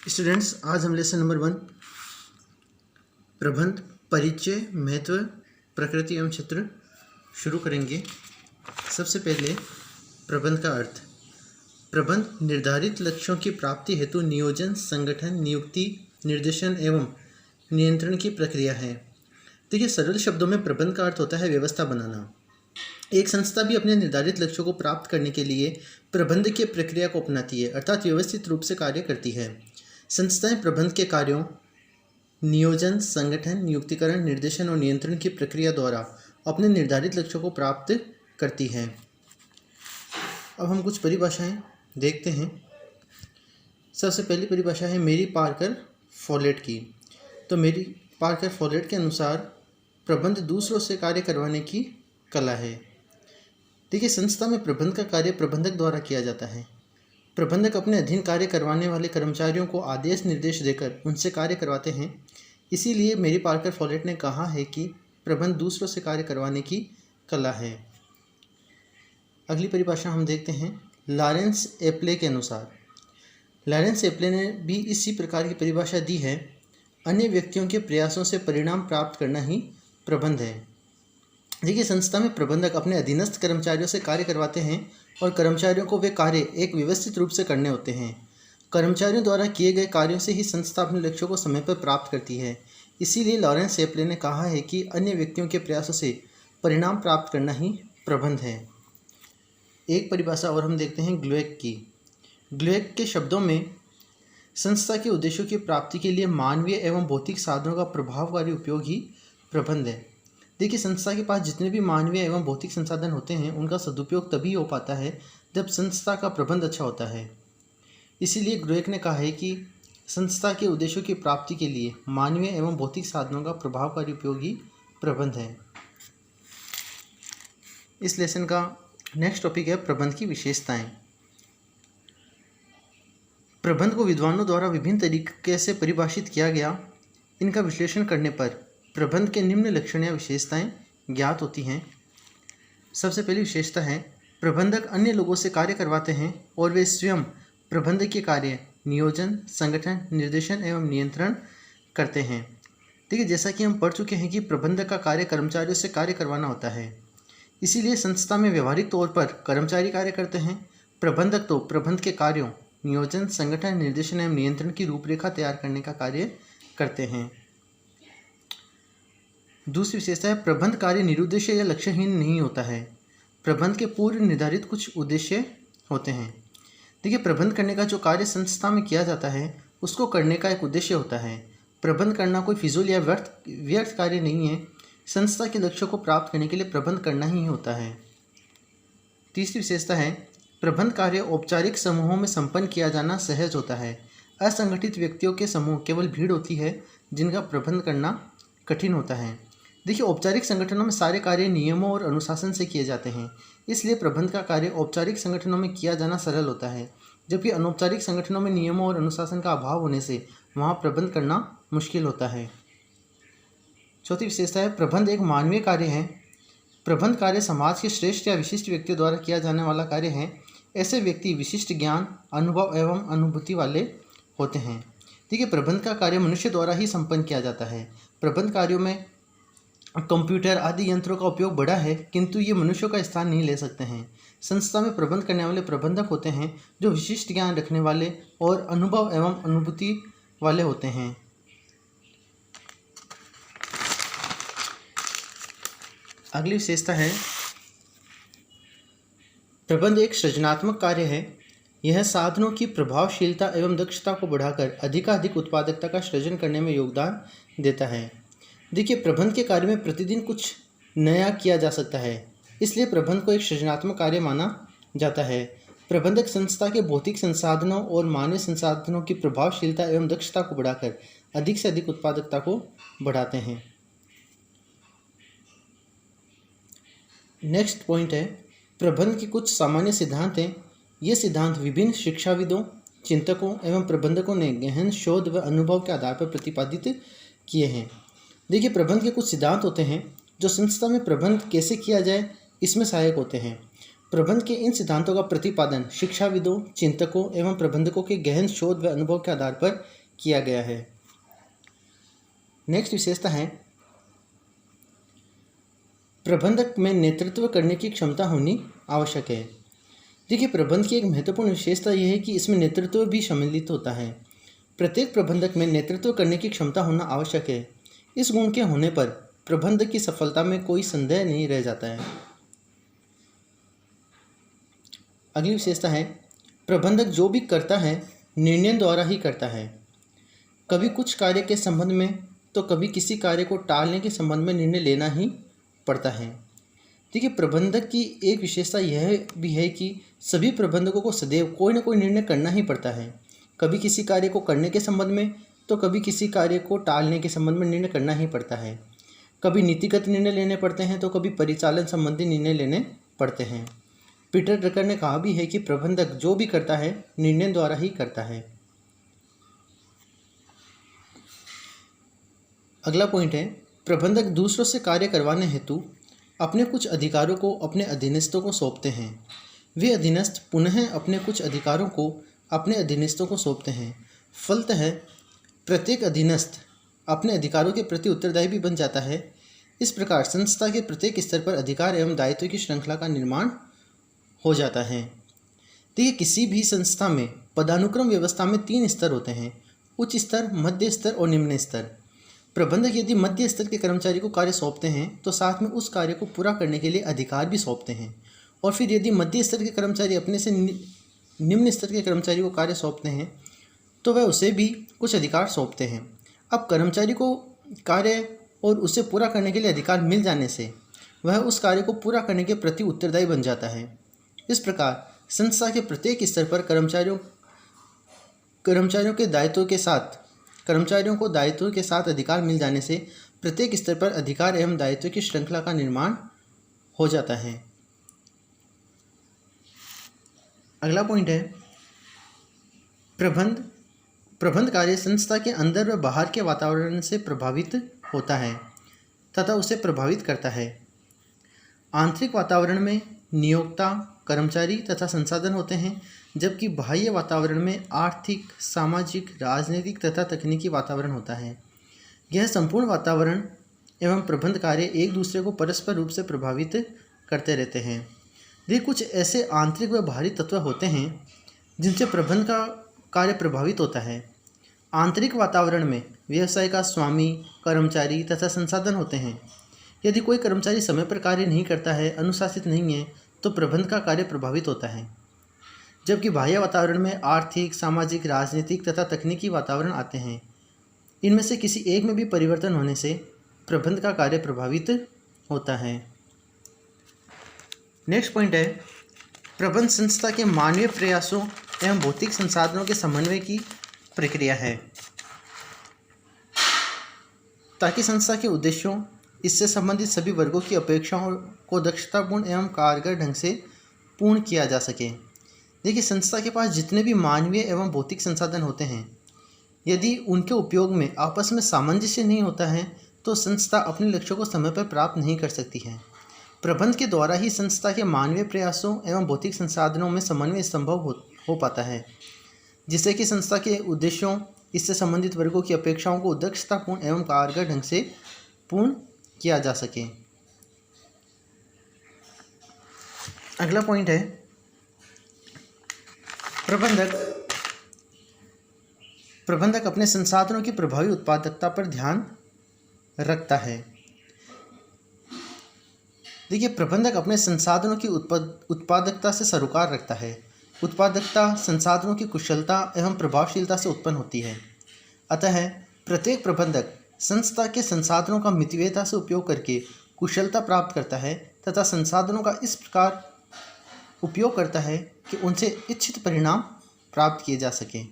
Students, आज हम lesson number 1 प्रबंध परिचय महत्व प्रकृति एवं क्षेत्र शुरू करेंगे। सबसे पहले प्रबंध का अर्थ। प्रबंध निर्धारित लक्ष्यों की प्राप्ति हेतु नियोजन, संगठन, नियुक्ति, निर्देशन एवं नियंत्रण की प्रक्रिया है। देखिए, सरल शब्दों में प्रबंध का अर्थ होता है व्यवस्था बनाना। एक संस्था भी अपने निर्धारित लक्ष्यों को प्राप्त करने के लिए प्रबंध की प्रक्रिया को अपनाती है, अर्थात व्यवस्थित रूप से कार्य करती है। संस्थाएं प्रबंध के कार्यों नियोजन, संगठन, नियुक्तिकरण, निर्देशन और नियंत्रण की प्रक्रिया द्वारा अपने निर्धारित लक्ष्यों को प्राप्त करती हैं। अब हम कुछ परिभाषाएं देखते हैं। सबसे पहली परिभाषा है मेरी पार्कर फॉलेट की। तो मेरी पार्कर फॉलेट के अनुसार प्रबंध दूसरों से कार्य करवाने की कला है। देखिए, संस्था में प्रबंध का कार्य प्रबंधक द्वारा किया जाता है। प्रबंधक अपने अधीन कार्य करवाने वाले कर्मचारियों को आदेश निर्देश देकर उनसे कार्य करवाते हैं। इसीलिए मेरी पार्कर फॉलेट ने कहा है कि प्रबंध दूसरों से कार्य करवाने की कला है। अगली परिभाषा हम देखते हैं लॉरेंस एप्ले के अनुसार। लॉरेंस एप्ले ने भी इसी प्रकार की परिभाषा दी है। अन्य व्यक्तियों के प्रयासों से परिणाम प्राप्त करना ही प्रबंध है। देखिए, संस्था में प्रबंधक अपने अधीनस्थ कर्मचारियों से कार्य करवाते हैं और कर्मचारियों को वे कार्य एक व्यवस्थित रूप से करने होते हैं। कर्मचारियों द्वारा किए गए कार्यों से ही संस्था अपने लक्ष्यों को समय पर प्राप्त करती है। इसीलिए लॉरेंस एप्ले ने कहा है कि अन्य व्यक्तियों के प्रयासों से परिणाम प्राप्त करना ही प्रबंध है। एक परिभाषा और हम देखते हैं ग्लुएक की। ग्लुएक के शब्दों में संस्था के उद्देश्यों की प्राप्ति के लिए मानवीय एवं भौतिक साधनों का प्रभावकारी उपयोग ही प्रबंध है। देखिए, संस्था के पास जितने भी मानवीय एवं भौतिक संसाधन होते हैं उनका सदुपयोग तभी हो पाता है जब संस्था का प्रबंध अच्छा होता है। इसीलिए ग्लुएक ने कहा है कि संस्था के उद्देश्यों की प्राप्ति के लिए मानवीय एवं भौतिक साधनों का प्रभावकारी उपयोग ही प्रबंध है। इस लेसन का नेक्स्ट टॉपिक है प्रबंध की विशेषताएं। प्रबंध को विद्वानों द्वारा विभिन्न तरीके से परिभाषित किया गया। इनका विश्लेषण करने पर प्रबंध के निम्न लक्षण या विशेषताएं ज्ञात होती हैं। सबसे पहली विशेषता है प्रबंधक अन्य लोगों से कार्य करवाते हैं और वे स्वयं प्रबंध के कार्य नियोजन, संगठन, निर्देशन एवं नियंत्रण करते हैं। देखिए, जैसा कि हम पढ़ चुके हैं कि प्रबंधक का कार्य कर्मचारियों से कार्य करवाना होता है। इसीलिए संस्था में व्यवहारिक तौर पर कर्मचारी कार्य करते हैं। प्रबंधक तो प्रबंध के कार्यों नियोजन, संगठन, निर्देशन एवं नियंत्रण की रूपरेखा तैयार करने का कार्य करते हैं। दूसरी विशेषता है प्रबंध कार्य निरुद्देश्य या लक्ष्यहीन नहीं होता है। प्रबंध के पूर्व निर्धारित कुछ उद्देश्य होते हैं। देखिए, प्रबंध करने का जो कार्य संस्था में किया जाता है उसको करने का एक उद्देश्य होता है। प्रबंध करना कोई फिजूल या व्यर्थ कार्य नहीं है। संस्था के लक्ष्यों को प्राप्त करने के लिए प्रबंध करना ही होता है। तीसरी विशेषता है प्रबंध कार्य औपचारिक समूहों में संपन्न किया जाना सहज होता है। असंगठित व्यक्तियों के समूह केवल भीड़ होती है जिनका प्रबंध करना कठिन होता है। देखिए, औपचारिक संगठनों में सारे कार्य नियमों और अनुशासन से किए जाते हैं। इसलिए प्रबंध का कार्य औपचारिक संगठनों में किया जाना सरल होता है, जबकि अनौपचारिक संगठनों में नियमों और अनुशासन का अभाव होने से वहाँ प्रबंध करना मुश्किल होता है। चौथी विशेषता है प्रबंध एक मानवीय कार्य है। प्रबंध कार्य समाज के श्रेष्ठ या विशिष्ट व्यक्तियों द्वारा किया जाने वाला कार्य है। ऐसे व्यक्ति विशिष्ट ज्ञान, अनुभव एवं अनुभूति वाले होते हैं। देखिए, प्रबंध का कार्य मनुष्य द्वारा ही संपन्न किया जाता है। प्रबंध कार्यों में कंप्यूटर आदि यंत्रों का उपयोग बड़ा है, किंतु ये मनुष्यों का स्थान नहीं ले सकते हैं। संस्था में प्रबंध करने वाले प्रबंधक होते हैं जो विशिष्ट ज्ञान रखने वाले और अनुभव एवं अनुभूति वाले होते हैं। अगली विशेषता है प्रबंध एक सृजनात्मक कार्य है। यह साधनों की प्रभावशीलता एवं दक्षता को बढ़ाकर अधिकाधिक उत्पादकता का सृजन करने में योगदान देता है। देखिए, प्रबंध के कार्य में प्रतिदिन कुछ नया किया जा सकता है, इसलिए प्रबंध को एक सृजनात्मक कार्य माना जाता है। प्रबंधक संस्था के भौतिक संसाधनों और मानवीय संसाधनों की प्रभावशीलता एवं दक्षता को बढ़ाकर अधिक से अधिक उत्पादकता को बढ़ाते हैं। नेक्स्ट पॉइंट है प्रबंध के कुछ सामान्य सिद्धांत हैं। ये सिद्धांत विभिन्न शिक्षाविदों, चिंतकों एवं प्रबंधकों ने गहन शोध व अनुभव के आधार पर प्रतिपादित किए हैं। देखिए, प्रबंध के कुछ सिद्धांत होते हैं जो संस्था में प्रबंध कैसे किया जाए इसमें सहायक होते हैं। प्रबंध के इन सिद्धांतों का प्रतिपादन शिक्षाविदों, चिंतकों एवं प्रबंधकों के गहन शोध व अनुभव के आधार पर किया गया है। नेक्स्ट विशेषता है प्रबंधक में नेतृत्व करने की क्षमता होनी आवश्यक है। देखिए, प्रबंध की एक महत्वपूर्ण विशेषता यह है कि इसमें नेतृत्व भी सम्मिलित होता है। प्रत्येक प्रबंधक में नेतृत्व करने की क्षमता होना आवश्यक है। इस गुण के होने पर प्रबंधक की सफलता में कोई संदेह नहीं रह जाता है। अगली विशेषता है प्रबंधक जो भी करता है निर्णय द्वारा ही करता है। कभी कुछ कार्य के संबंध में तो कभी किसी कार्य को टालने के संबंध में निर्णय लेना ही पड़ता है। देखिए, प्रबंधक की एक विशेषता यह भी है कि सभी प्रबंधकों को सदैव कोई ना कोई निर्णय करना ही पड़ता है। कभी किसी कार्य को करने के संबंध में तो कभी किसी कार्य को टालने के संबंध में निर्णय करना ही पड़ता है। कभी नीतिगत निर्णय लेने पड़ते हैं तो कभी परिचालन संबंधी निर्णय लेने पड़ते हैं। पीटर ड्रकर ने कहा भी है कि प्रबंधक जो भी करता है निर्णय द्वारा ही करता है। अगला पॉइंट है प्रबंधक दूसरों से कार्य करवाने हेतु अपने कुछ अधिकारों को अपने अधीनस्थों को सौंपते हैं। वे अधीनस्थ पुनः अपने कुछ अधिकारों को अपने अधीनस्थों को सौंपते हैं। फलतः प्रत्येक अधीनस्थ अपने अधिकारों के प्रति उत्तरदायी भी बन जाता है। इस प्रकार संस्था के प्रत्येक स्तर पर अधिकार एवं दायित्व की श्रृंखला का निर्माण हो जाता है। देखिए, किसी भी संस्था में पदानुक्रम व्यवस्था में 3 स्तर होते हैं, उच्च स्तर, मध्य स्तर और निम्न स्तर। प्रबंधक यदि मध्य स्तर के कर्मचारी को कार्य सौंपते हैं तो साथ में उस कार्य को पूरा करने के लिए अधिकार भी सौंपते हैं, और फिर यदि मध्य स्तर के कर्मचारी अपने से निम्न स्तर के कर्मचारी को कार्य सौंपते हैं तो वह उसे भी कुछ अधिकार सौंपते हैं। अब कर्मचारी को कार्य और उसे पूरा करने के लिए अधिकार मिल जाने से वह उस कार्य को पूरा करने के प्रति उत्तरदायी बन जाता है। इस प्रकार संस्था के प्रत्येक स्तर पर कर्मचारियों को दायित्व के साथ अधिकार मिल जाने से प्रत्येक स्तर पर अधिकार एवं दायित्व की श्रृंखला का निर्माण हो जाता है। अगला पॉइंट है प्रबंध कार्य संस्था के अंदर व बाहर के वातावरण से प्रभावित होता है तथा उसे प्रभावित करता है। आंतरिक वातावरण में नियोक्ता, कर्मचारी तथा संसाधन होते हैं, जबकि बाह्य वातावरण में आर्थिक, सामाजिक, राजनीतिक तथा तकनीकी वातावरण होता है। यह संपूर्ण वातावरण एवं प्रबंध कार्य एक दूसरे को परस्पर रूप से प्रभावित करते रहते हैं। ये कुछ ऐसे आंतरिक व बाहरी तत्व होते हैं जिनसे प्रबंध का कार्य प्रभावित होता है। आंतरिक वातावरण में व्यवसाय का स्वामी, कर्मचारी तथा संसाधन होते हैं। यदि कोई कर्मचारी समय पर कार्य नहीं करता है, अनुशासित नहीं है, तो प्रबंध का कार्य प्रभावित होता है। जबकि बाह्य वातावरण में आर्थिक, सामाजिक, राजनीतिक तथा तकनीकी वातावरण आते हैं। इनमें से किसी एक में भी परिवर्तन होने से प्रबंध का कार्य प्रभावित होता है। नेक्स्ट पॉइंट है प्रबंध संस्था के मानवीय प्रयासों एवं भौतिक संसाधनों के समन्वय की प्रक्रिया है, ताकि संस्था के उद्देश्यों, इससे संबंधित सभी वर्गों की अपेक्षाओं को दक्षतापूर्ण एवं कारगर ढंग से पूर्ण किया जा सके। देखिए, संस्था के पास जितने भी मानवीय एवं भौतिक संसाधन होते हैं, यदि उनके उपयोग में आपस में सामंजस्य नहीं होता है तो संस्था अपने लक्ष्यों को समय पर प्राप्त नहीं कर सकती है। प्रबंध के द्वारा ही संस्था के मानवीय प्रयासों एवं भौतिक संसाधनों में समन्वय संभव हो पाता है, जिससे कि संस्था के उद्देश्यों, इससे संबंधित वर्गों की अपेक्षाओं को दक्षतापूर्ण एवं कारगर ढंग से पूर्ण किया जा सके। अगला पॉइंट है प्रबंधक अपने संसाधनों की प्रभावी उत्पादकता पर ध्यान रखता है। देखिए, प्रबंधक अपने संसाधनों की उत्पादकता से सरोकार रखता है। उत्पादकता संसाधनों की कुशलता एवं प्रभावशीलता से उत्पन्न होती है। अतः प्रत्येक प्रबंधक संस्था के संसाधनों का मितव्ययता से उपयोग करके कुशलता प्राप्त करता है तथा संसाधनों का इस प्रकार उपयोग करता है कि उनसे इच्छित परिणाम प्राप्त किए जा सकें।